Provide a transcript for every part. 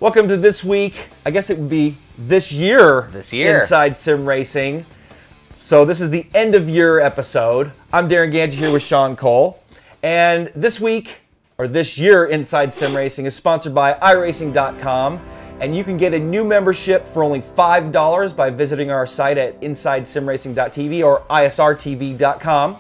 Welcome to this week. I guess it would be this year. Inside Sim Racing. So this is the end of year episode. I'm Darren Ganji here with Sean Cole. And this week, or this year, Inside Sim Racing is sponsored by iRacing.com. And you can get a new membership for only $5 by visiting our site at InsideSimRacing.tv or ISRTV.com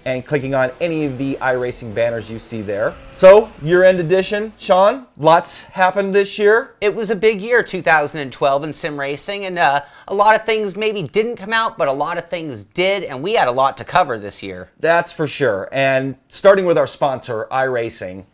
and clicking on any of the iRacing banners you see there. So, year-end edition, Sean, lots happened this year. It was a big year, 2012 in sim racing, and a lot of things maybe didn't come out, but a lot of things did, and we had a lot to cover this year. That's for sure. And starting with our sponsor, iRacing,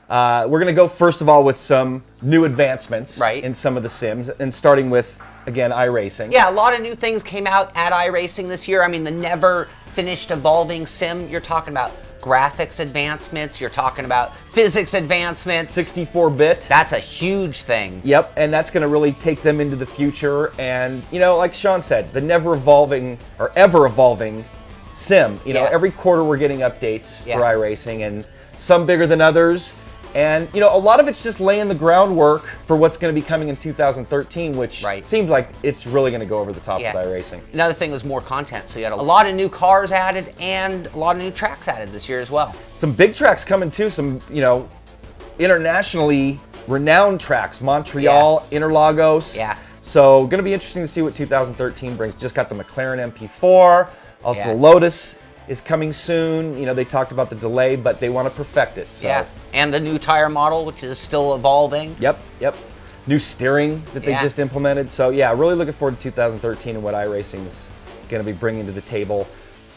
we're going to go first of all with some new advancements in some of the sims, and starting with, again, iRacing. Yeah, a lot of new things came out at iRacing this year. I mean, the never finished evolving sim, you're talking about graphics advancements, you're talking about physics advancements. 64-bit. That's a huge thing. Yep, and that's going to really take them into the future. And, you know, like Sean said, the never evolving or ever evolving sim. You know, every quarter we're getting updates for iRacing, and some bigger than others. And, you know, a lot of it's just laying the groundwork for what's going to be coming in 2013, which seems like it's really going to go over the top with iRacing. Another thing was more content. So you had a lot of new cars added and a lot of new tracks added this year as well. Some big tracks coming too. Some, you know, internationally renowned tracks. Montreal, Interlagos. Yeah. So going to be interesting to see what 2013 brings. Just got the McLaren MP4. Also the Lotus is coming soon. You know, they talked about the delay, but they want to perfect it. So. Yeah, and the new tire model, which is still evolving. Yep. New steering that they just implemented. So yeah, really looking forward to 2013 and what iRacing is going to be bringing to the table.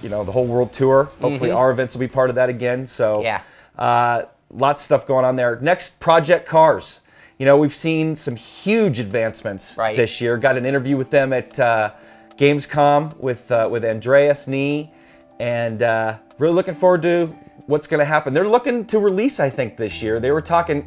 You know, the whole world tour. Hopefully our events will be part of that again. So lots of stuff going on there. Next, Project Cars. You know, we've seen some huge advancements this year. Got an interview with them at Gamescom with Andreas Nee. And really looking forward to what's going to happen. They're looking to release, I think, this year. They were talking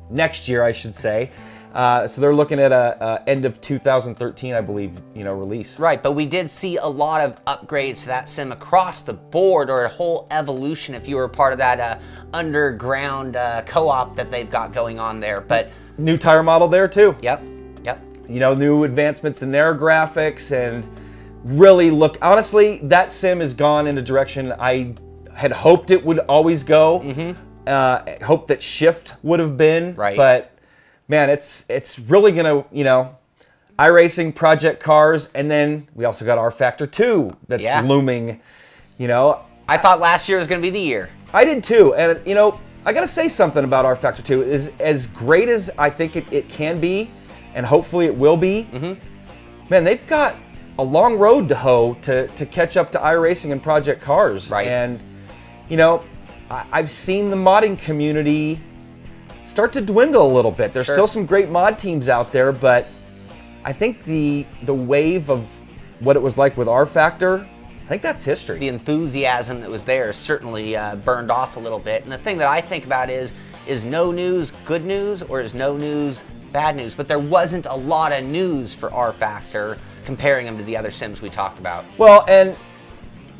next year, I should say. So they're looking at a end of 2013, I believe, you know, release. Right, but we did see a lot of upgrades to that sim across the board, or a whole evolution if you were part of that underground co-op that they've got going on there. But new tire model there too. Yep. You know, new advancements in their graphics, and really honestly, that sim has gone in a direction I had hoped it would always go. Hoped that Shift would have been. But man, it's really gonna, you know, iRacing, Project Cars, and then we also got rFactor 2 that's looming, you know. I thought last year was gonna be the year. I did too, and you know, I gotta say something about rFactor 2. Is as great as I think it can be, and hopefully it will be, man, they've got a long road to hoe to catch up to iRacing and Project Cars. And, you know, I've seen the modding community start to dwindle a little bit. There's still some great mod teams out there, but I think the wave of what it was like with rFactor, I think that's history. The enthusiasm that was there certainly burned off a little bit. And the thing that I think about is no news good news, or is no news bad news? But there wasn't a lot of news for rFactor comparing them to the other sims we talked about. Well, and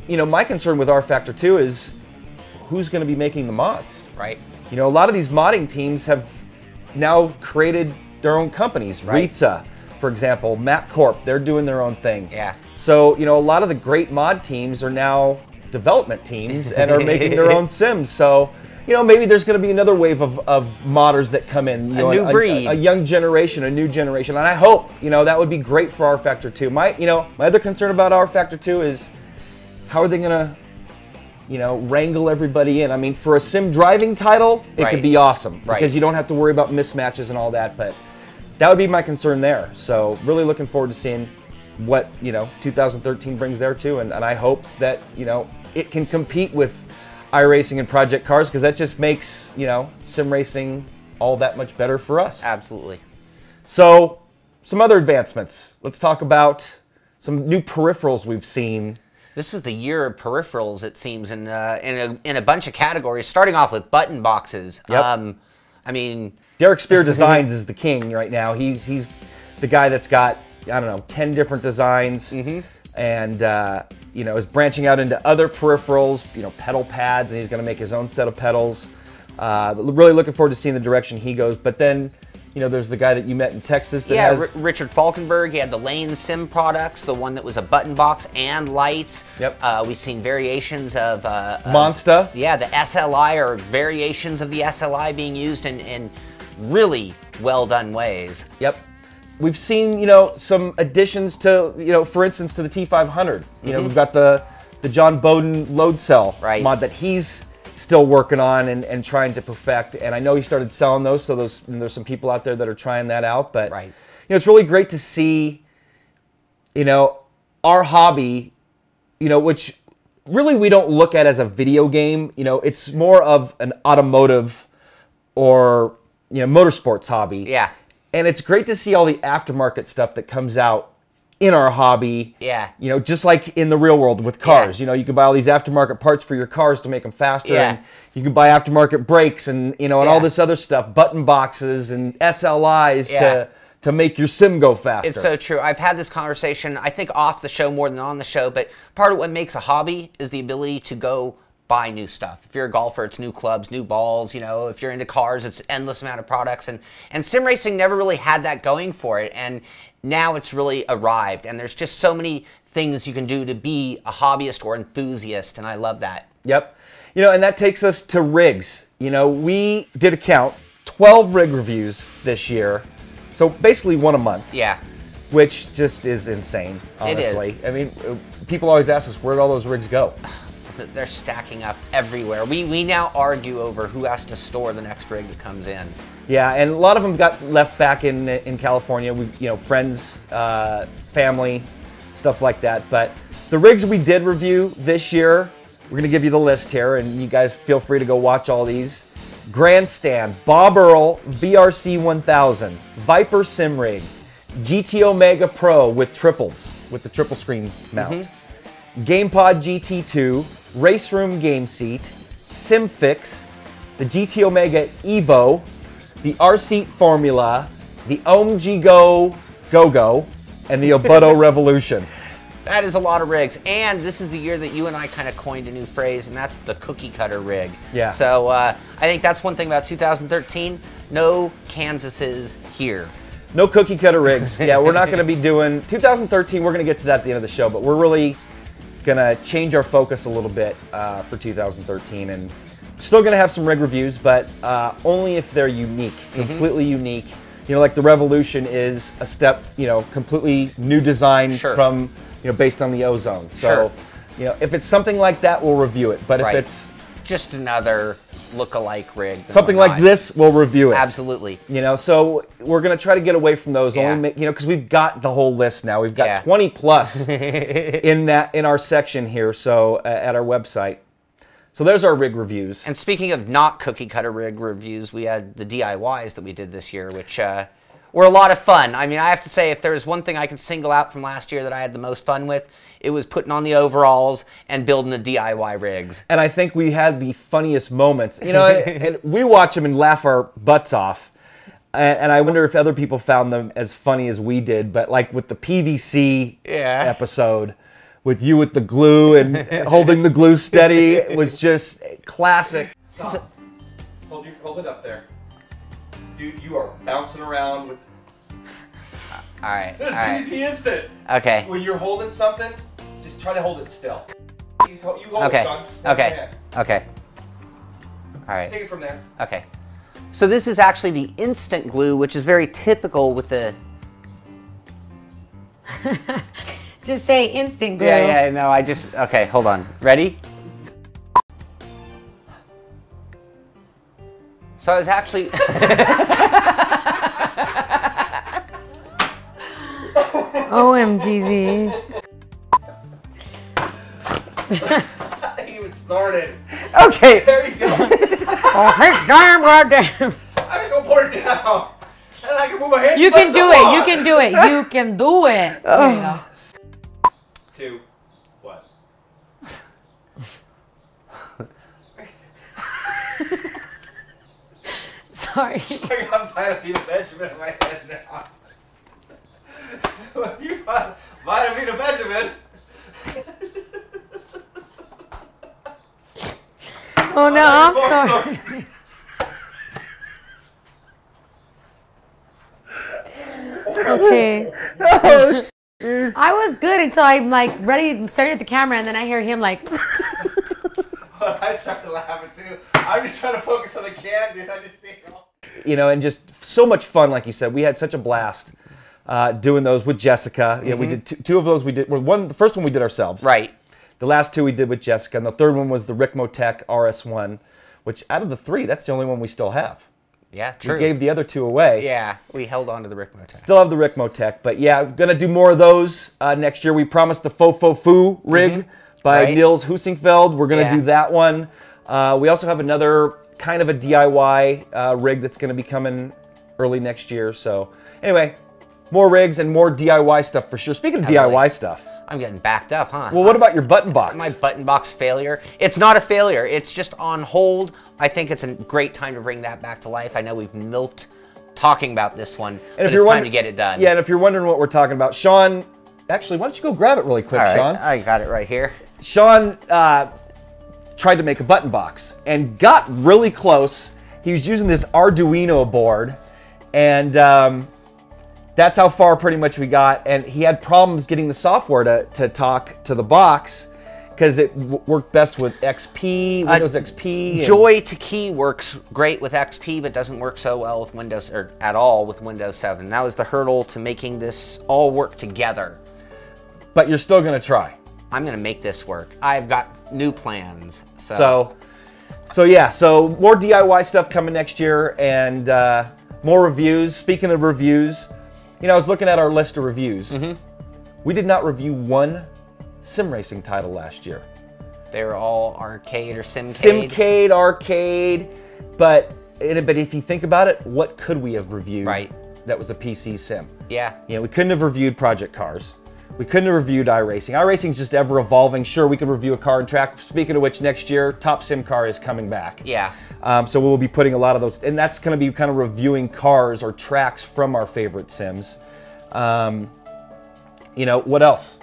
you know, my concern with rFactor 2 is who's going to be making the mods. You know, a lot of these modding teams have now created their own companies. Ritza, for example, MapCorp, they're doing their own thing. So, you know, a lot of the great mod teams are now development teams and are making their own sims. So, you know, maybe there's going to be another wave of modders that come in. You know, a new breed. A young generation, a new generation. And I hope, you know, that would be great for rFactor 2. My other concern about rFactor 2 is how are they going to, you know, wrangle everybody in? I mean, for a sim driving title, it could be awesome. Because you don't have to worry about mismatches and all that. But that would be my concern there. So really looking forward to seeing what, you know, 2013 brings there too. And I hope that, you know, it can compete with iRacing and Project Cars, because that just makes, you know, sim racing all that much better for us. Absolutely. So, some other advancements. Let's talk about some new peripherals we've seen. This was the year of peripherals, it seems, in a bunch of categories. Starting off with button boxes. I mean, Derek Spear Designs is the king right now. He's the guy that's got, I don't know, 10 different designs, and you know, is branching out into other peripherals, you know, pedal pads, and he's going to make his own set of pedals. Really looking forward to seeing the direction he goes. But then, You know, there's the guy that you met in Texas that yeah, has... Richard Falkenberg. He had the Lane Sim products, the one that was a button box and lights. Yep. We've seen variations of... Monster. Yeah, the SLI, or variations of the SLI being used in really well done ways. Yep. We've seen, you know, some additions to, you know, for instance, to the T500. You know, we've got the John Bowden load cell mod that he's still working on and trying to perfect. And I know he started selling those, so there's some people out there that are trying that out. But you know, it's really great to see, you know, our hobby, you know, which really we don't look at as a video game. You know, it's more of an automotive or, you know, motorsports hobby. Yeah. And it's great to see all the aftermarket stuff that comes out in our hobby. Yeah. You know, just like in the real world with cars. You know, you can buy all these aftermarket parts for your cars to make them faster. And you can buy aftermarket brakes and, you know, and all this other stuff, button boxes and SLIs to make your sim go faster. It's so true. I've had this conversation, I think, off the show more than on the show, but part of what makes a hobby is the ability to go buy new stuff. If you're a golfer, it's new clubs, new balls. You know, if you're into cars, it's endless amount of products. And sim racing never really had that going for it. And now it's really arrived. And there's just so many things you can do to be a hobbyist or enthusiast. And I love that. Yep. You know, and that takes us to rigs. You know, we did a count, 12 rig reviews this year. So basically one a month. Yeah. Which just is insane, honestly. It is. I mean, people always ask us, where'd all those rigs go? They're stacking up everywhere. We now argue over who has to store the next rig that comes in. Yeah, and a lot of them got left back in California. We, you know, friends, family, stuff like that. But the rigs we did review this year, we're gonna give you the list here, and you guys feel free to go watch all these. Grandstand, Bob Earl VRC 1000, Viper Sim Rig, GT Omega Pro with triples, with the triple screen mount. GamePod GT2, Race Room Game Seat, SimFix, the GT Omega Evo, the R-Seat Formula, the OMG Go, and the Obuto Revolution. That is a lot of rigs, and this is the year that you and I kind of coined a new phrase, and that's the cookie cutter rig. Yeah. So I think that's one thing about 2013, no Kansases here. No cookie cutter rigs. Yeah, we're not going to be doing, 2013, we're going to get to that at the end of the show, but we're really gonna change our focus a little bit for 2013, and still gonna have some rig reviews, but only if they're unique, completely unique. You know, like the Revolution is a step, you know, completely new design from, you know, based on the Ozone. So, you know, if it's something like that, we'll review it. But if it's just another look-alike rig, something like this, we'll review it. Absolutely. You know, so we're gonna try to get away from those. Only make, you know, because we've got the whole list now. We've got 20 plus in our section here. So at our website. So there's our rig reviews. And speaking of not cookie cutter rig reviews, we had the DIYs that we did this year, which were a lot of fun. I mean, I have to say, if there was one thing I could single out from last year that I had the most fun with, it was putting on the overalls and building the DIY rigs. And I think we had the funniest moments. You know, and we watch them and laugh our butts off. And I wonder if other people found them as funny as we did. But like with the PVC episode, with you with the glue and holding the glue steady, it was just classic. Stop. Hold it up there. Dude, you are bouncing around with... All right, this is easy instant. Okay. When you're holding something, just try to hold it still. You hold okay. it, Sean. Okay. Okay. All right. Take it from there. Okay. So this is actually the instant glue, which is very typical with the... Just say instant glue. Yeah, no, I just... Okay, hold on. Ready? So I was actually... OMGZ. He even started. Okay. There you go. Oh, hey, damn, goddamn. I'm just gonna put it down. And I can move my hands. You can do it. You can do it. You can do it. There you go. 2, what? Sorry. I got Vitamin Benjamin in my head now. You got Vitamin Benjamin. Oh no, I'm sorry. okay. Oh, I was good until I'm like ready, staring at the camera, and then I hear him like. I started laughing too. I'm just trying to focus on the can, dude. I just see it all. you know, and just so much fun, like you said. We had such a blast doing those with Jessica. You know, we did two of those. We did the first one we did ourselves. Right. The last two we did with Jessica, and the third one was the Ricmotech RS1, which out of the three, that's the only one we still have. Yeah, true. We gave the other two away. Yeah, we held on to the Ricmotech. Still have the Ricmotech, but yeah, gonna do more of those next year. We promised the Fo-Fo-Foo rig by Niels Husingfeld. We're gonna do that one. We also have another kind of a DIY rig that's gonna be coming early next year. So anyway, more rigs and more DIY stuff for sure. Speaking of DIY stuff. I'm getting backed up, huh? Well, what about your button box? My button box failure. It's not a failure. It's just on hold. I think it's a great time to bring that back to life. I know we've milked talking about this one, but it's time to get it done. Yeah, and if you're wondering what we're talking about, Sean, actually, why don't you go grab it really quick, Sean? I got it right here. Sean tried to make a button box and got really close. He was using this Arduino board, and that's how far pretty much we got. And he had problems getting the software to talk to the box because it worked best with XP, Windows XP. Joy to Key works great with XP, but doesn't work so well with Windows, or at all with Windows 7. That was the hurdle to making this all work together. But you're still gonna try. I'm gonna make this work. I've got new plans. So yeah, so more DIY stuff coming next year, and more reviews. Speaking of reviews, you know, I was looking at our list of reviews. We did not review one sim racing title last year. They were all arcade or simcade. Simcade, arcade, but if you think about it, what could we have reviewed that was a PC sim? Yeah. You know, we couldn't have reviewed Project Cars. We couldn't have reviewed iRacing. iRacing is just ever evolving. Sure, we could review a car and track. Speaking of which, next year, Top Sim Car is coming back. Yeah. So we'll be putting a lot of those, and that's going to be kind of reviewing cars or tracks from our favorite sims. You know, what else?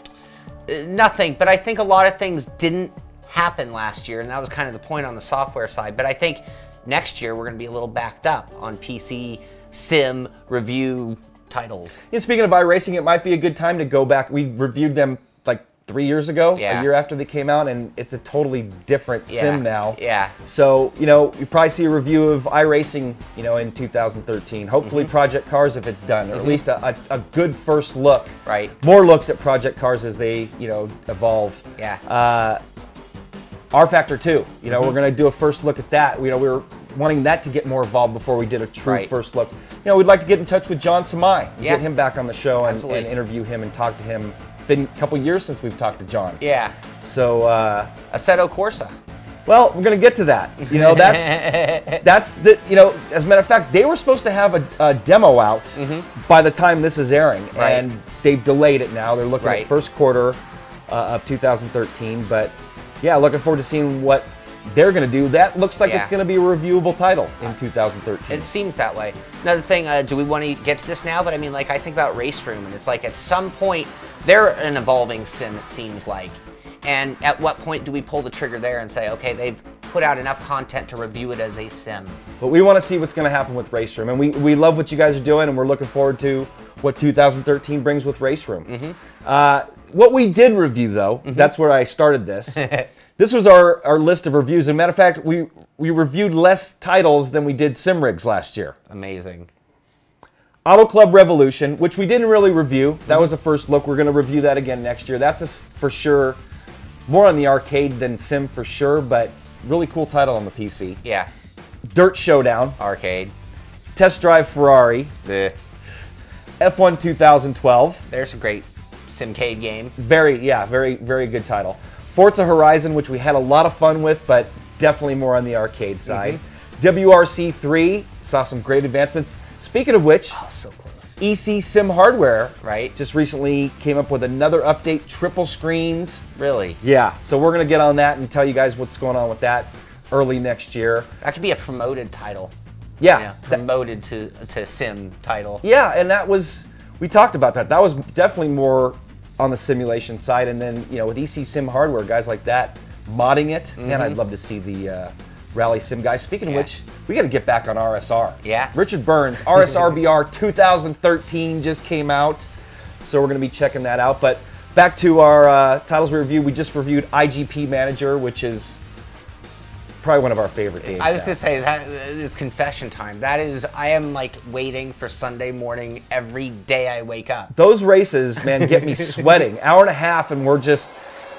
Nothing, but I think a lot of things didn't happen last year, and that was kind of the point on the software side. But I think next year we're going to be a little backed up on PC sim review titles. And speaking of iRacing, it might be a good time to go back. We reviewed them like 3 years ago, a year after they came out, and it's a totally different sim now. Yeah. So, you know, you probably see a review of iRacing, you know, in 2013. Hopefully Project Cars if it's done, or at least a good first look. Right. More looks at Project Cars as they, you know, evolve. Yeah. R-Factor 2, you know, we're going to do a first look at that. You know, we were wanting that to get more evolved before we did a true first look. You know, we'd like to get in touch with John Samai, get him back on the show and interview him and talk to him. Been a couple years since we've talked to John. Yeah. So, Assetto Corsa. Well, we're going to get to that. You know, that's the, you know, as a matter of fact, they were supposed to have a demo out by the time this is airing, and they've delayed it now. They're looking at first quarter of 2013, but yeah, looking forward to seeing what they're going to do. That looks like it's going to be a reviewable title in 2013. It seems that way. Another thing, do we want to get to this now? But I mean, like, I think about Race Room, and it's like at some point, they're an evolving sim, it seems like. And at what point do we pull the trigger there and say, okay, they've put out enough content to review it as a sim? But we want to see what's going to happen with Race Room, and we love what you guys are doing, and we're looking forward to what 2013 brings with Race Room. What we did review, though, that's where I started this. This was our list of reviews. As a matter of fact, we reviewed less titles than we did sim rigs last year. Amazing. Auto Club Revolution, which we didn't really review. That was a first look. We're going to review that again next year. That's for sure more on the arcade than sim for sure, but really cool title on the PC. Yeah. Dirt Showdown. Arcade. Test Drive Ferrari. F1 2012. There's a great simcade game. Very good title. Forza Horizon, which we had a lot of fun with, but definitely more on the arcade side. WRC 3 saw some great advancements. Speaking of which, so close. EC Sim Hardware just recently came up with another update, triple screens. Really? Yeah, so we're going to get on that and tell you guys what's going on with that early next year. That could be a promoted title. Yeah. Promoted to sim title. Yeah, and that was, we talked about that. That was definitely more on the simulation side, and then, you know, with EC Sim Hardware, guys like that modding it, man, I'd love to see the rally sim guys. Speaking of which, we got to get back on RSR. Yeah. Richard Burns, RSRBR 2013 just came out, so we're going to be checking that out. But back to our titles we reviewed. We just reviewed IGP Manager, which is probably one of our favorite games. I was gonna say, it's confession time. That is, I am like waiting for Sunday morning every day I wake up. Those races, man, get me sweating. Hour and a half, and we're just,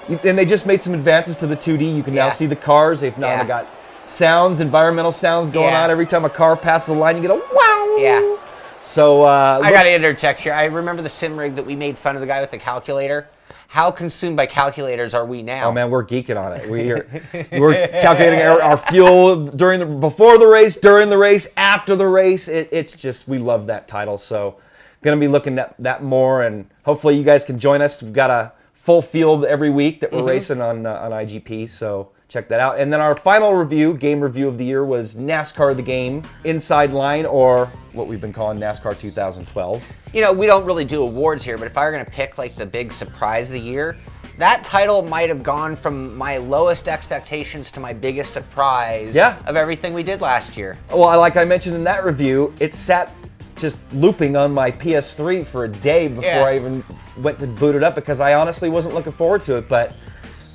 and they just made some advances to the 2D. You can now see the cars. They've now got sounds, environmental sounds going on. Every time a car passes a line, you get a wow. Yeah. So I gotta interject here. I remember the sim rig that we made fun of the guy with the calculator. How consumed by calculators are we now? Oh man, we're geeking on it. We're calculating our fuel before the race, during the race, after the race. It's just, we love that title. So gonna be looking at that more, and hopefully you guys can join us. We've got a full field every week that we're racing on IGP. So check that out. And then our final game review of the year was NASCAR the Game Inside Line, or what we've been calling NASCAR 2012. You know, we don't really do awards here, but if I were gonna pick like the big surprise of the year, that title might have gone from my lowest expectations to my biggest surprise of everything we did last year. Well, like I mentioned in that review, it sat just looping on my PS3 for a day before I even went to boot it up, because I honestly wasn't looking forward to it. But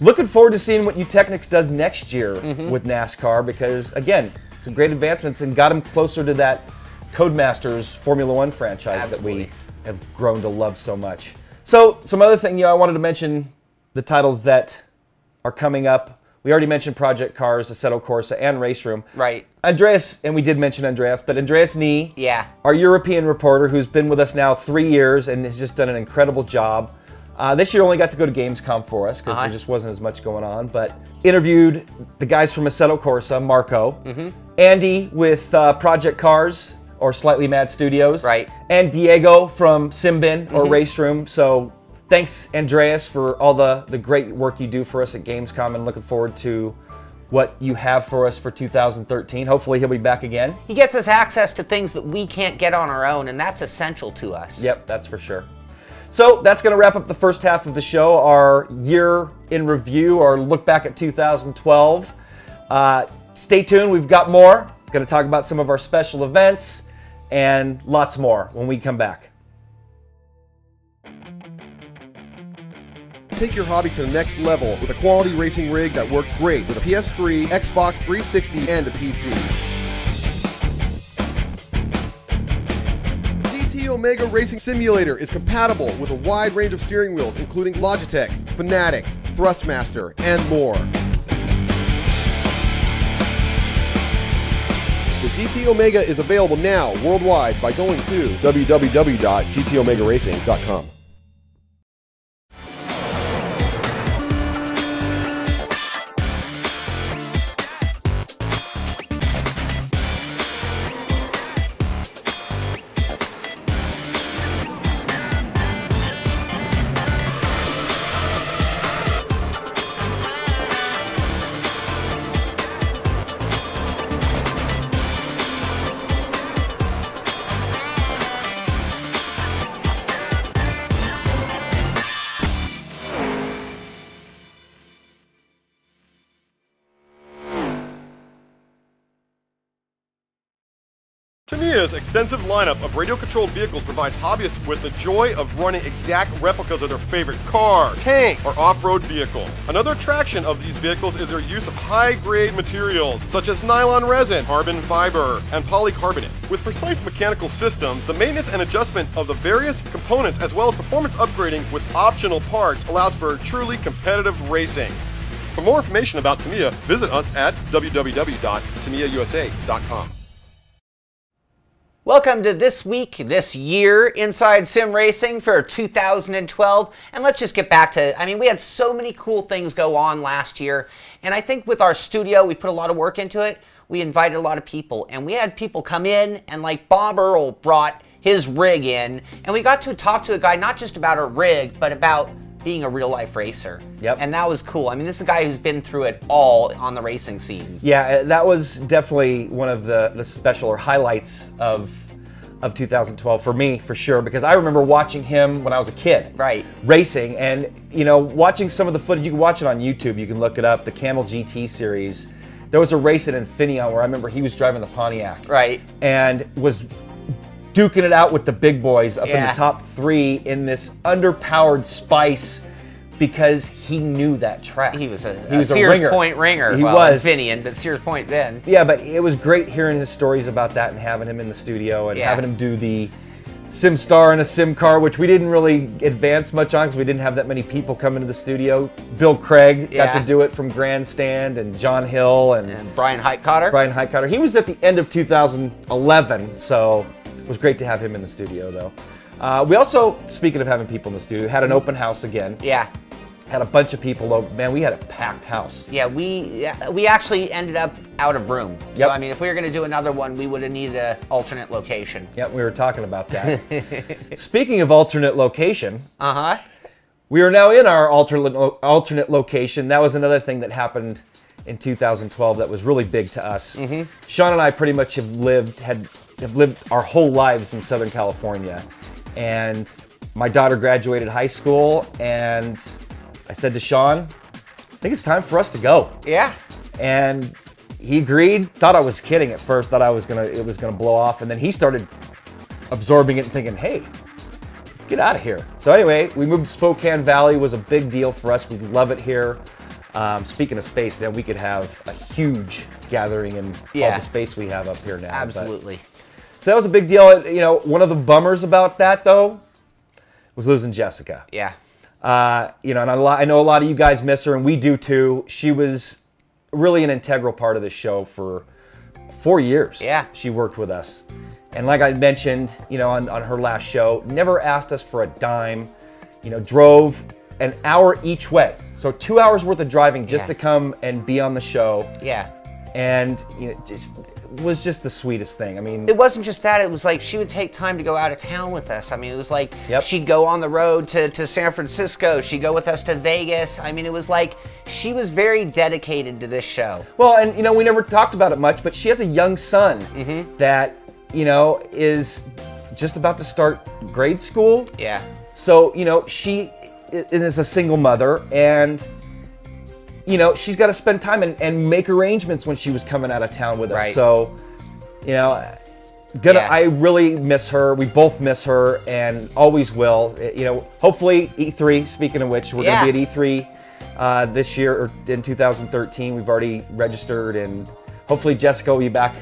looking forward to seeing what Eutechnyx does next year with NASCAR, because again, some great advancements and got them closer to that Codemasters Formula One franchise that we have grown to love so much. So some other thing, I wanted to mention the titles that are coming up. We already mentioned Project Cars, Assetto Corsa, and Race Room. Right. Andreas, and we did mention Andreas, but Andreas Nee, our European reporter, who's been with us now 3 years and has just done an incredible job. This year only got to go to Gamescom for us because there just wasn't as much going on, but interviewed the guys from Assetto Corsa, Marco, Andy with Project Cars, or Slightly Mad Studios, and Diego from Simbin, or Race Room. So thanks, Andreas, for all the great work you do for us at Gamescom, and looking forward to what you have for us for 2013. Hopefully he'll be back again. He gets us access to things that we can't get on our own, and that's essential to us. Yep, that's for sure. So that's going to wrap up the first half of the show, our year in review, or look back at 2012. Stay tuned, we've got more. Going to talk about some of our special events and lots more when we come back. Take your hobby to the next level with a quality racing rig that works great with a PS3, Xbox 360, and a PC. GT Omega Racing Simulator is compatible with a wide range of steering wheels, including Logitech, Fanatec, Thrustmaster, and more. The GT Omega is available now worldwide by going to www.gtomegaracing.com. Tamiya's extensive lineup of radio-controlled vehicles provides hobbyists with the joy of running exact replicas of their favorite car, tank, or off-road vehicle. Another attraction of these vehicles is their use of high-grade materials, such as nylon resin, carbon fiber, and polycarbonate. With precise mechanical systems, the maintenance and adjustment of the various components, as well as performance upgrading with optional parts, allows for truly competitive racing. For more information about Tamiya, visit us at www.tamiyausa.com. Welcome to this week, this year inside Sim Racing for 2012. And let's just get back to, we had so many cool things go on last year. And I think with our studio, we put a lot of work into it. We invited a lot of people, and we had people come in, and like Bob Earl brought his rig in, and we got to talk to a guy not just about a rig, but about being a real-life racer. Yep. And that was cool. This is a guy who's been through it all on the racing scene. Yeah, that was definitely one of the special or highlights of 2012 for me, for sure, because I remember watching him when I was a kid. Right. Racing, and watching some of the footage. You can watch it on YouTube. You can look it up, the Camel GT series. there was a race at Infineon where I remember he was driving the Pontiac. Right. And was duking it out with the big boys up in Yeah. the top 3 in this underpowered Spice because he knew that track. He was a Sears Sears Point ringer. He well, was. Infineon, but Sears Point then. Yeah, but it was great hearing his stories about that and having him in the studio and Yeah. having him do the SimStar in a sim car, which we didn't really advance much on because we didn't have that many people come into the studio. Bill Craig got to Yeah. do it from Grandstand, and John Hill And Brian Heitkotter. Brian Heitkotter. He was at the end of 2011, so it was great to have him in the studio, though. We also, speaking of having people in the studio, had an open house again. Yeah. Had a bunch of people over. Man, we had a packed house. Yeah, we actually ended up out of room. Yep. So I mean, if we were going to do another one, we would have needed an alternate location. Yep, we were talking about that. Speaking of alternate location, we are now in our alternate location. That was another thing that happened in 2012 that was really big to us. Sean and I pretty much have lived our whole lives in Southern California, and my daughter graduated high school, and I said to Sean, I think it's time for us to go. Yeah. And he agreed. Thought I was kidding at first. Thought it was gonna blow off, and then he started absorbing it and thinking, "Hey, let's get out of here." So anyway, we moved to Spokane Valley. It was a big deal for us. We love it here. Speaking of space, man, we could have a huge gathering in all the space we have up here now. Absolutely. So that was a big deal. You know, one of the bummers about that though was losing Jessica. Yeah. You know, and I know a lot of you guys miss her, and we do too. She was really an integral part of this show for 4 years. Yeah. She worked with us. And like I mentioned, you know, on her last show, never asked us for a dime, you know, drove an hour each way. So 2 hours worth of driving just to come and be on the show. Yeah. And, you know, was just the sweetest thing. I mean, it wasn't just that. It was like she would take time to go out of town with us. I mean, it was like she'd go on the road to San Francisco. She'd go with us to Vegas. I mean, it was like she was very dedicated to this show. Well, and, you know, we never talked about it much, but she has a young son that, you know, is just about to start grade school. Yeah. So, you know, she is a single mother, and you know, she's got to spend time and make arrangements when she was coming out of town with us. Right. So, you know, I really miss her. We both miss her and always will. You know, hopefully E3, speaking of which, we're going to be at E3 this year, or in 2013. We've already registered, and hopefully Jessica will be back,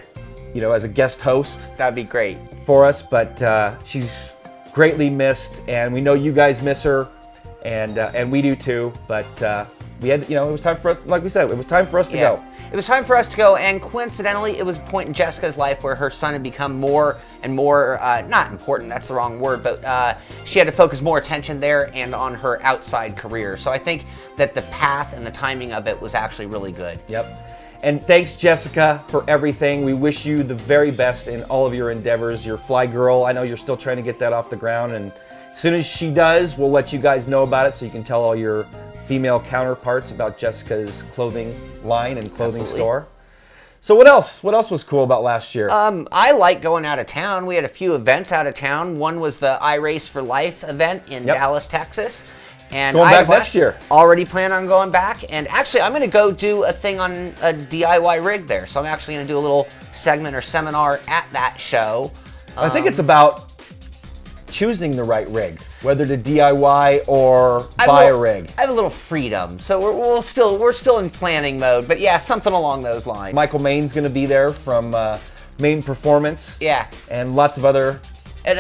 you know, as a guest host. That'd be great. For us, but she's greatly missed, and we know you guys miss her, and we do too, but we had, you know, it was time for us, like we said, it was time for us to go. It was time for us to go, and coincidentally, it was a point in Jessica's life where her son had become more and more, not important, that's the wrong word, but she had to focus more attention there and on her outside career. So I think that the path and the timing of it was actually really good. Yep. And thanks, Jessica, for everything. We wish you the very best in all of your endeavors. Your Fly Girl, I know you're still trying to get that off the ground, and as soon as she does, we'll let you guys know about it so you can tell all your female counterparts about Jessica's clothing line and clothing store. So what else? What else was cool about last year? I like going out of town. We had a few events out of town. One was the iRace for Life event in Dallas, Texas. And going back next year. Already plan on going back. And actually, I'm going to go do a thing on a DIY rig there. So I'm actually going to do a little segment or seminar at that show. I think it's about choosing the right rig, whether to DIY or buy a rig. I have a little freedom, so we're still in planning mode. But yeah, something along those lines. Michael Main's going to be there from Main Performance. Yeah. And lots of other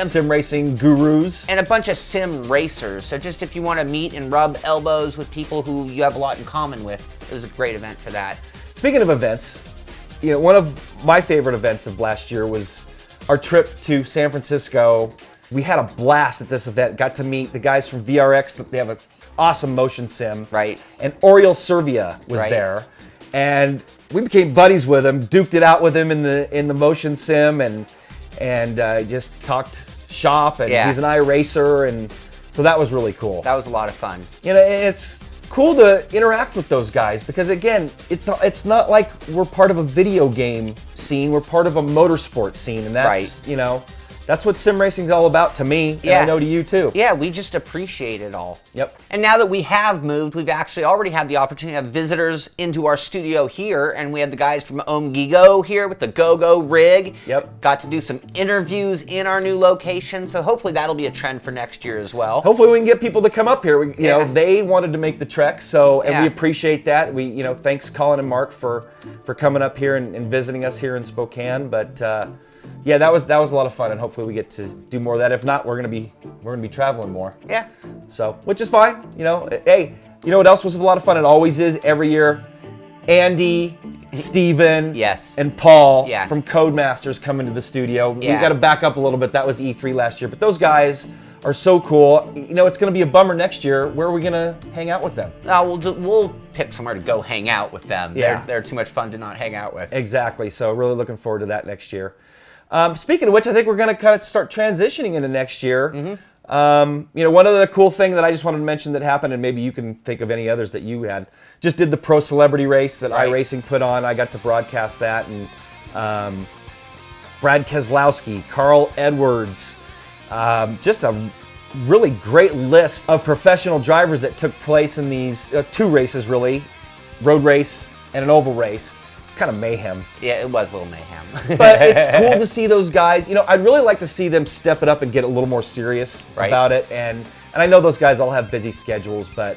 sim racing gurus. And a bunch of sim racers. So just if you want to meet and rub elbows with people who you have a lot in common with, it was a great event for that. Speaking of events, you know, one of my favorite events of last year was our trip to San Francisco. We had a blast at this event. Got to meet the guys from VRX. They have an awesome motion sim. Right. And Oriel Servia was there. And we became buddies with him, duked it out with him in the motion sim, and just talked shop. And he's an iRacer, and so that was really cool. That was a lot of fun. You know, it's cool to interact with those guys because, again, it's not like we're part of a video game scene. We're part of a motorsport scene, and that's you know, that's what sim racing is all about to me, and I know to you too. Yeah, we just appreciate it all. Yep. And now that we have moved, we've actually already had the opportunity to have visitors into our studio here, and we had the guys from OMGigo here with the GoGo rig. Yep. Got to do some interviews in our new location, so hopefully that'll be a trend for next year as well. Hopefully we can get people to come up here. You know, they wanted to make the trek, so and we appreciate that. We, you know, thanks Colin and Mark for coming up here and visiting us here in Spokane. But yeah, that was a lot of fun, and hopefully we get to do more of that. If not, we're gonna be traveling more. Yeah. So, which is fine. You know, hey, you know what else was a lot of fun? It always is every year. Andy, Steven, and Paul from Codemasters come into the studio. We've got to back up a little bit. That was E3 last year, but those guys are so cool. You know, it's going to be a bummer next year. Where are we going to hang out with them? We'll pick somewhere to go hang out with them. Yeah. They're too much fun to not hang out with. Exactly. So really looking forward to that next year. Speaking of which, I think we're going to kind of start transitioning into next year. You know, one other cool thing that I just wanted to mention that happened, and maybe you can think of any others that you had, just did the Pro Celebrity Race that iRacing put on. I got to broadcast that, and Brad Keselowski, Carl Edwards, just a really great list of professional drivers that took place in these two races, really, road race and an oval race. It's kind of mayhem. Yeah, it was a little mayhem. But it's cool to see those guys. You know, I'd really like to see them step it up and get a little more serious about it. And I know those guys all have busy schedules, but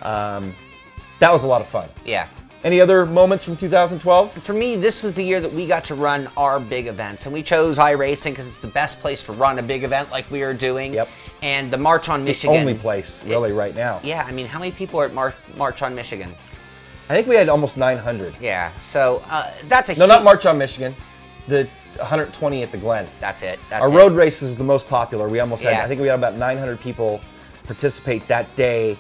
that was a lot of fun. Yeah. Any other moments from 2012? For me, this was the year that we got to run our big events, and we chose iRacing because it's the best place to run a big event like we are doing. Yep. And the March on Michigan. The only place, really, right now. Yeah, I mean, how many people are at March on Michigan? I think we had almost 900. Yeah, so that's a No, not March on Michigan. The 120 at the Glen. That's it. Our road race is the most popular. We almost had, I think we had about 900 people participate that day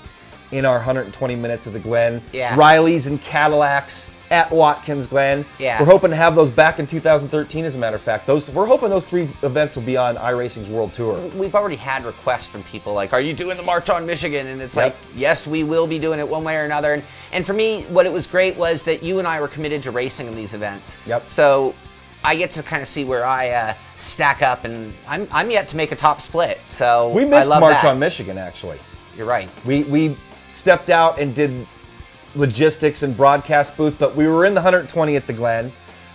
in our 120 minutes of the Glen. Yeah. Rileys and Cadillacs at Watkins Glen. Yeah. We're hoping to have those back in 2013, as a matter of fact. We're hoping those 3 events will be on iRacing's World Tour. We've already had requests from people like, are you doing the March on Michigan? And it's like, yes, we will be doing it one way or another. And for me, what it was great was that you and I were committed to racing in these events. Yep. So I get to kind of see where I stack up, and I'm yet to make a top split. So we missed I love March that. on Michigan, actually. You're right. We stepped out and did logistics and broadcast booth, but we were in the 120 at the Glen,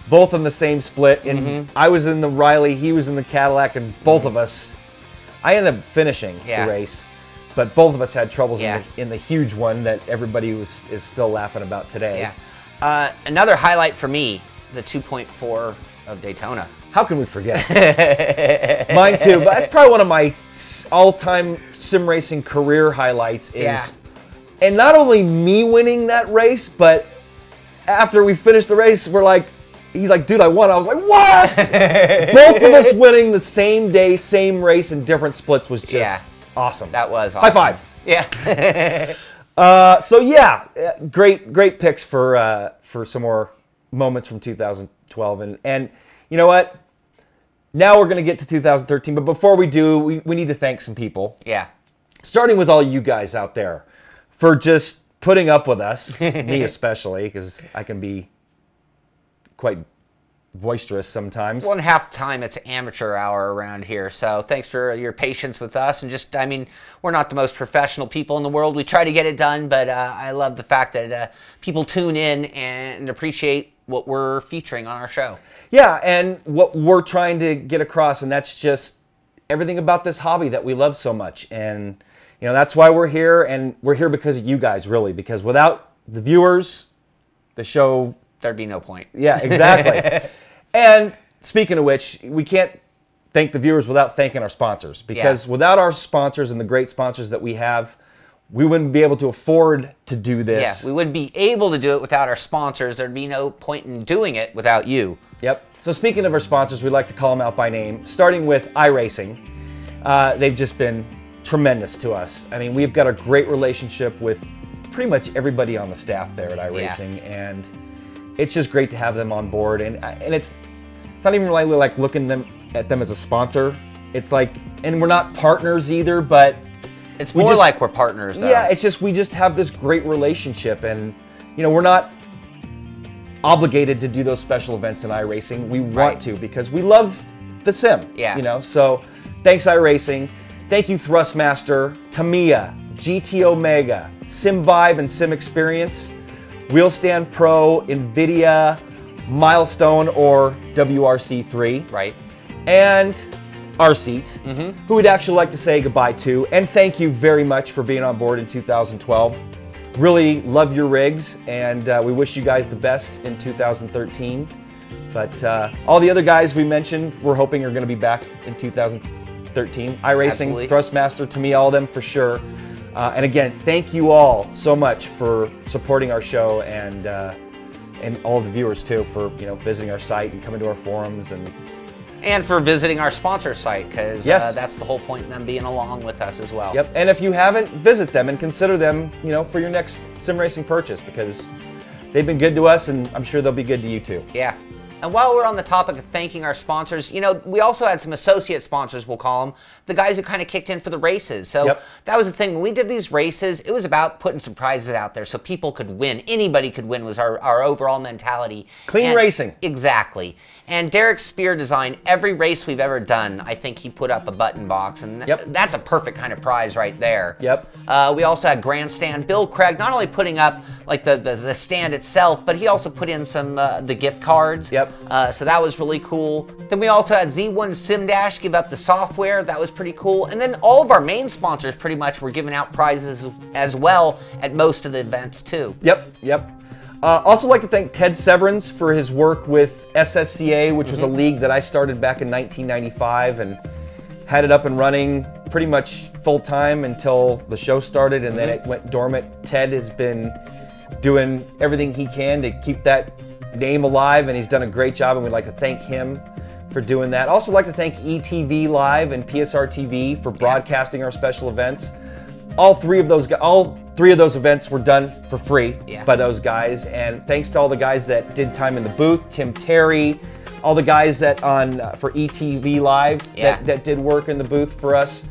both in the same split. And I was in the Riley, he was in the Cadillac, and both of us, I ended up finishing the race, but both of us had troubles in the huge one that everybody is still laughing about today. Yeah. Another highlight for me, the 2.4 of Daytona. How can we forget? Mine too, but that's probably one of my all-time sim racing career highlights is, and not only me winning that race, but after we finished the race, he's like, dude, I won. I was like, what? Both of us winning the same day, same race in different splits was just awesome. That was awesome. High five. Yeah. So yeah, great picks for some more moments from 2012, and you know what? Now we're going to get to 2013, but before we do, we need to thank some people. Yeah. Starting with all you guys out there for just putting up with us, me especially, because I can be quite boisterous sometimes. Well, in half time, it's amateur hour around here, so thanks for your patience with us. And just, I mean, we're not the most professional people in the world. We try to get it done, but I love the fact that people tune in and appreciate what we're featuring on our show. Yeah, and what we're trying to get across, and that's just everything about this hobby that we love so much. And, you know, that's why we're here, and we're here because of you guys, really, because without the viewers, the show... There'd be no point. Yeah, exactly. And speaking of which, we can't thank the viewers without thanking our sponsors, because without our sponsors and the great sponsors that we have, we wouldn't be able to afford to do this. Yeah, we wouldn't be able to do it without our sponsors. There'd be no point in doing it without you. Yep. So speaking of our sponsors, we'd like to call them out by name, starting with iRacing. They've just been tremendous to us. I mean, we've got a great relationship with pretty much everybody on the staff there at iRacing, and it's just great to have them on board. And it's not even really like looking at them as a sponsor. It's like, and we're not partners either, but it's more like we're partners, though. Yeah, it's just, we just have this great relationship, and, you know, we're not obligated to do those special events in iRacing. We want to, because we love the sim. Yeah. You know, so thanks iRacing. Thank you Thrustmaster, Tamiya, GT Omega, Sim Vibe and Sim Experience, Wheelstand Pro, NVIDIA, Milestone or WRC3. Right. And R-Seat, who we'd actually like to say goodbye to. And thank you very much for being on board in 2012. Really love your rigs, and we wish you guys the best in 2013. But all the other guys we mentioned, we're hoping are going to be back in 2013. iRacing, Absolutely. Thrustmaster, to me, all of them for sure. And again, thank you all so much for supporting our show, and all the viewers too for visiting our site and coming to our forums And for visiting our sponsor site, because Yes. that's the whole point of them being along with us as well. Yep, and if you haven't, visit them and consider them, for your next sim racing purchase, because they've been good to us, and I'm sure they'll be good to you too. Yeah. And while we're on the topic of thanking our sponsors, we also had some associate sponsors, we'll call them, the guys who kind of kicked in for the races. So Yep. that was the thing. When we did these races, it was about putting some prizes out there so people could win. Anybody could win was our overall mentality. Clean racing. Exactly. And Derek Spear designed every race we've ever done. I think he put up a button box, and Yep. that's a perfect kind of prize right there. Yep. We also had Grandstand Bill Craig not only putting up like the stand itself, but he also put in some the gift cards. Yep. So that was really cool. Then we also had Z1 Sim Dash give up the software. That was pretty cool. And then all of our main sponsors pretty much were giving out prizes as well at most of the events too. Yep. Also like to thank Ted Severance for his work with SSCA, which was a league that I started back in 1995 and had it up and running pretty much full time until the show started, and then it went dormant. Ted has been doing everything he can to keep that name alive, and he's done a great job, and we'd like to thank him for doing that. Also like to thank ETV Live and PSR TV for broadcasting our special events. All three of those events were done for free by those guys, and thanks to all the guys that did time in the booth, Tim Terry, all the guys that for ETV Live that did work in the booth for us.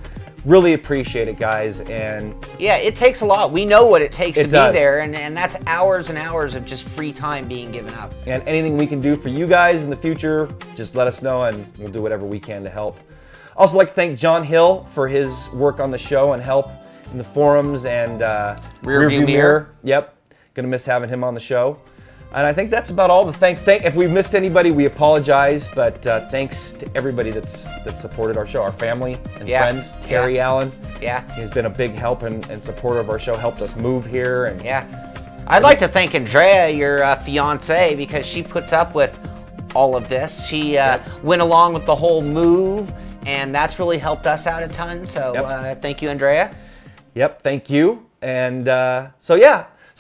Really appreciate it, guys. And yeah, it takes a lot. We know what it takes to be does. there, and that's hours and hours of just free time being given up. And anything we can do for you guys in the future, just let us know, and we'll do whatever we can to help. Also like to thank John Hill for his work on the show and help in the forums and Rearview mirror. Yep, gonna miss having him on the show. And I think that's about all the thanks. If we missed anybody, we apologize, but thanks to everybody that supported our show, our family and friends. Terry Allen, he's been a big help and supporter of our show, helped us move here. And I'd like to thank Andrea, your fiance, because she puts up with all of this. She went along with the whole move, and that's really helped us out a ton. So thank you, Andrea. Yep, thank you. And so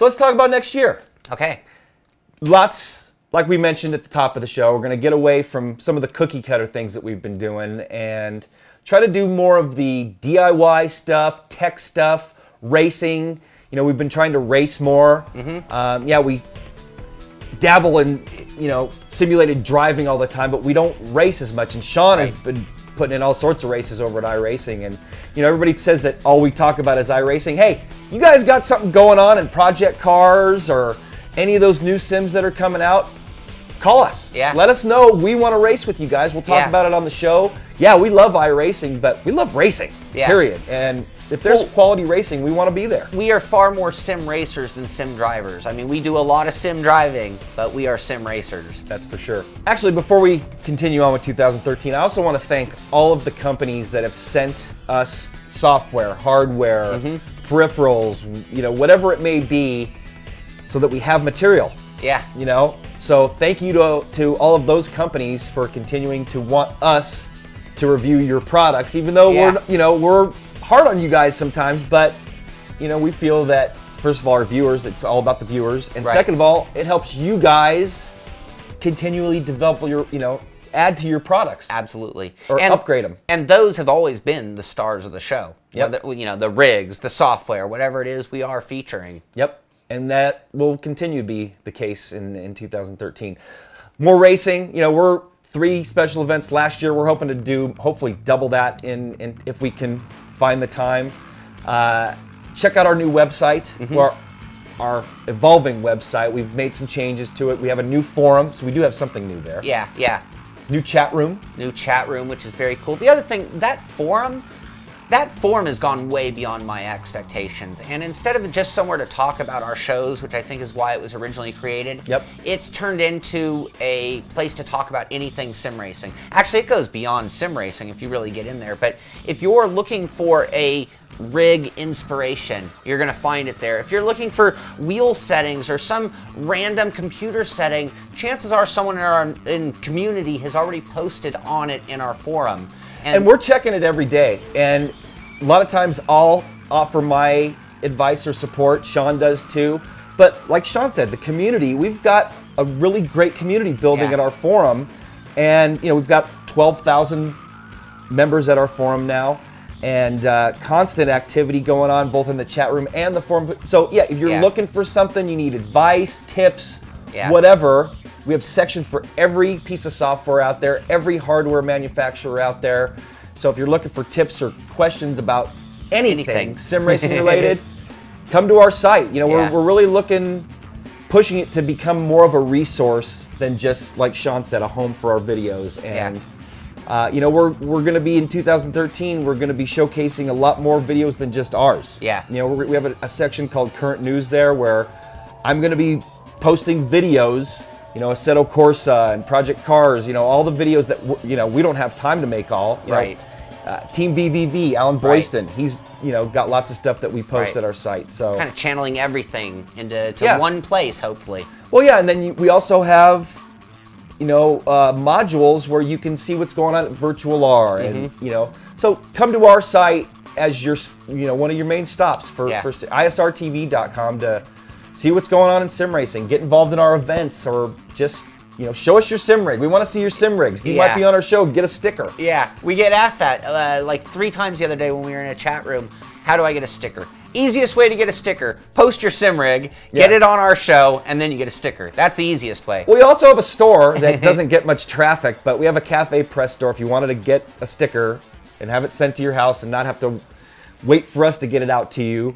let's talk about next year. Okay. Lots, like we mentioned at the top of the show, we're going to get away from some of the cookie cutter things that we've been doing and try to do more of the DIY stuff, tech stuff, racing. We've been trying to race more. We dabble in, simulated driving all the time, but we don't race as much. And Sean has been putting in all sorts of races over at iRacing, and everybody says that all we talk about is iRacing. Hey, you guys got something going on in Project Cars or any of those new sims that are coming out? Call us. Let us know. We want to race with you guys. We'll talk about it on the show. We love iRacing, but we love racing. Period. And if there's quality racing, we want to be there. We are far more sim racers than sim drivers. I mean, we do a lot of sim driving, but we are sim racers. That's for sure. Actually, before we continue on with 2013, I also want to thank all of the companies that have sent us software, hardware, peripherals, whatever it may be, so that we have material. So thank you to all of those companies for continuing to want us to review your products, even though we're hard on you guys sometimes, but we feel that first of all, our viewers, it's all about the viewers, and second of all, it helps you guys continually develop your, add to your products. Absolutely. Or upgrade them. And those have always been the stars of the show. Whether, the rigs, the software, whatever it is we are featuring. Yep. And that will continue to be the case in 2013. More racing. We're 3 special events last year. We're hoping to do hopefully double that in if we can find the time. Check out our new website, our evolving website. We've made some changes to it. We have a new forum, so we do have something new there. New chat room. New chat room, which is very cool. The other thing, that forum has gone way beyond my expectations. And instead of just somewhere to talk about our shows, which I think is why it was originally created, it's turned into a place to talk about anything sim racing. Actually, it goes beyond sim racing if you really get in there. But if you're looking for a rig inspiration, you're going to find it there. If you're looking for wheel settings or some random computer setting, chances are someone in community has already posted on it in our forum. And we're checking it every day. And a lot of times I'll offer my advice or support. Sean does too. But like Sean said, the community, we've got a really great community building at our forum. And you know, we've got 12,000 members at our forum now. And constant activity going on both in the chat room and the forum. So yeah, if you're looking for something, you need advice, tips, whatever, we have sections for every piece of software out there, every hardware manufacturer out there. So if you're looking for tips or questions about anything sim racing related, come to our site. You know, we're really pushing it to become more of a resource than just, like Sean said, a home for our videos. And you know, we're going to be in 2013. We're going to be showcasing a lot more videos than just ours. You know, we have a section called Current News there, where I'm going to be posting videos. You know, Assetto Corsa and Project Cars. You know, all the videos that we don't have time to make all. You know, Team VVV, Alan Boyston. He's got lots of stuff that we post at our site. So kind of channeling everything into one place, hopefully. Well, yeah, and then we also have modules where you can see what's going on at Virtual R, and so come to our site as your one of your main stops for isrtv.com to see what's going on in sim racing, get involved in our events, or just show us your sim rig. We want to see your sim rigs. You might be on our show, get a sticker. Yeah, we get asked that like 3 times the other day when we were in a chat room. How do I get a sticker? Easiest way to get a sticker, post your sim rig, get it on our show, and then you get a sticker. That's the easiest way. We also have a store that doesn't get much traffic, but we have a Cafe Press store if you wanted to get a sticker and have it sent to your house and not have to wait for us to get it out to you,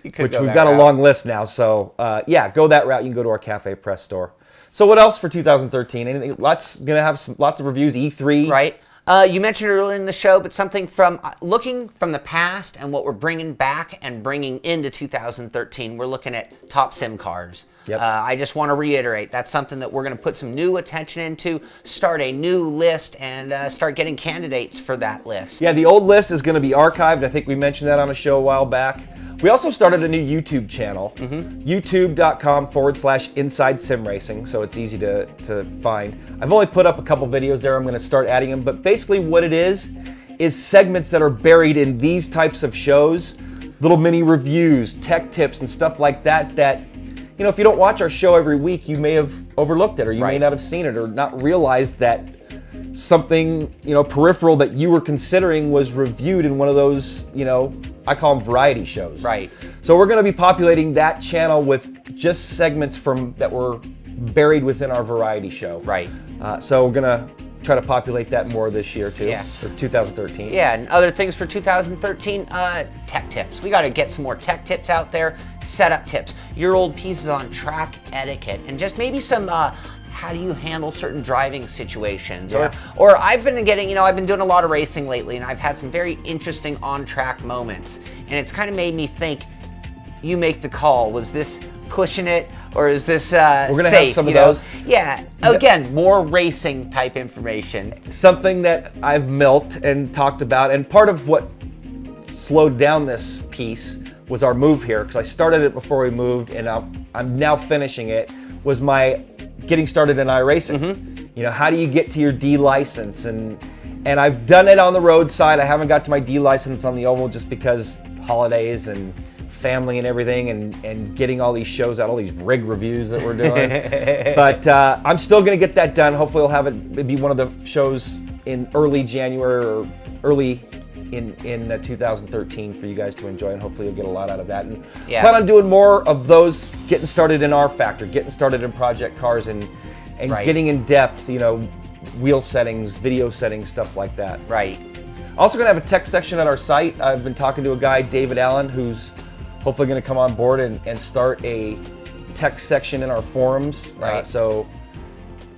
which we've got a long list now. So yeah, go that route. You can go to our Cafe Press store. So what else for 2013? Anything? Lots of reviews. E3. Right. You mentioned earlier in the show, but something from looking from the past and what we're bringing back and bringing into 2013, we're looking at top sim cars. I just want to reiterate, that's something that we're going to put some new attention into, start a new list, and start getting candidates for that list. Yeah, the old list is going to be archived. I think we mentioned that on a show a while back. We also started a new YouTube channel, youtube.com/Inside Sim Racing, so it's easy to find. I've only put up a couple videos there. I'm going to start adding them, but basically what it is segments that are buried in these types of shows, little mini reviews, tech tips, and stuff like that, if you don't watch our show every week, you may have overlooked it, or you may not have seen it, or not realized that something, peripheral that you were considering was reviewed in one of those, I call them variety shows. So we're going to be populating that channel with just segments that were buried within our variety show. So we're going to try to populate that more this year too, for 2013. Yeah, and other things for 2013, tech tips. We got to get some more tech tips out there, setup tips, your old pieces on track etiquette, and just maybe some how do you handle certain driving situations? Or I've been getting, I've been doing a lot of racing lately, and I've had some very interesting on-track moments, and it's kind of made me think, you make the call. Was this pushing it, or is this safe? We're gonna have some of those. Yeah, again, more racing type information. Something that I've milked and talked about, and part of what slowed down this piece was our move here, because I started it before we moved, and I'm now finishing it, was my getting started in iRacing. How do you get to your D license? And I've done it on the roadside. I haven't got to my D license on the oval just because holidays and family and everything, and getting all these shows out, all these rig reviews that we're doing. But I'm still going to get that done. Hopefully we'll have it be one of the shows in early January or early in 2013 for you guys to enjoy, and hopefully you'll get a lot out of that. And plan on doing more of those, getting started in R Factor, getting started in Project Cars, and getting in depth, wheel settings, video settings, stuff like that. Also going to have a tech section at our site. I've been talking to a guy, David Allen, who's hopefully going to come on board and start a tech section in our forums. So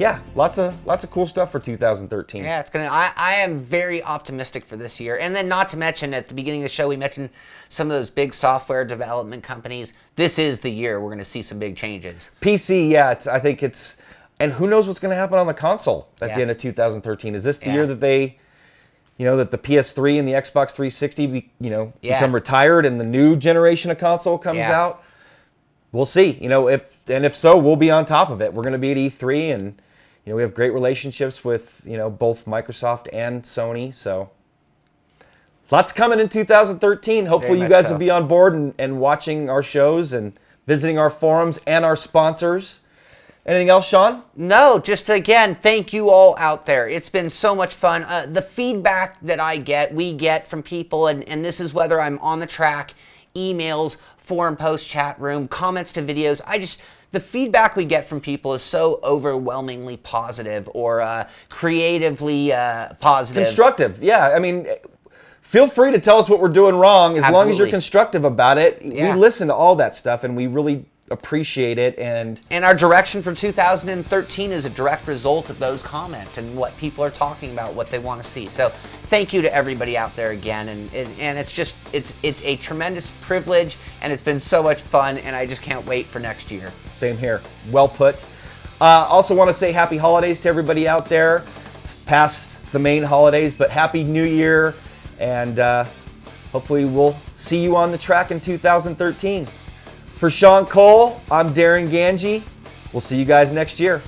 yeah, lots of cool stuff for 2013. Yeah, it's gonna. I am very optimistic for this year. And then, not to mention, at the beginning of the show, we mentioned some of those big software development companies. This is the year we're gonna see some big changes. PC, yeah, I think it's, and who knows what's gonna happen on the console at the end of 2013? Is this the year that they, that the PS3 and the Xbox 360, become retired and the new generation of console comes out? We'll see. If so, we'll be on top of it. We're gonna be at E3 and. We have great relationships with, both Microsoft and Sony, so lots coming in 2013. Hopefully you guys will be on board and watching our shows and visiting our forums and our sponsors. Anything else, Sean? No, just again, thank you all out there. It's been so much fun. The feedback that we get from people, and this is whether I'm on the track, emails, forum post, chat room, comments to videos. The feedback we get from people is so overwhelmingly positive or creatively positive. Constructive, yeah. I mean, feel free to tell us what we're doing wrong as long as you're constructive about it. We listen to all that stuff and we really appreciate it. And our direction for 2013 is a direct result of those comments and what people are talking about, what they want to see. So thank you to everybody out there again. And it's a tremendous privilege and it's been so much fun and I just can't wait for next year. Same here. Well put. Also want to say happy holidays to everybody out there. It's past the main holidays, but happy New Year. And hopefully we'll see you on the track in 2013. For Sean Cole, I'm Darren Ganji. We'll see you guys next year.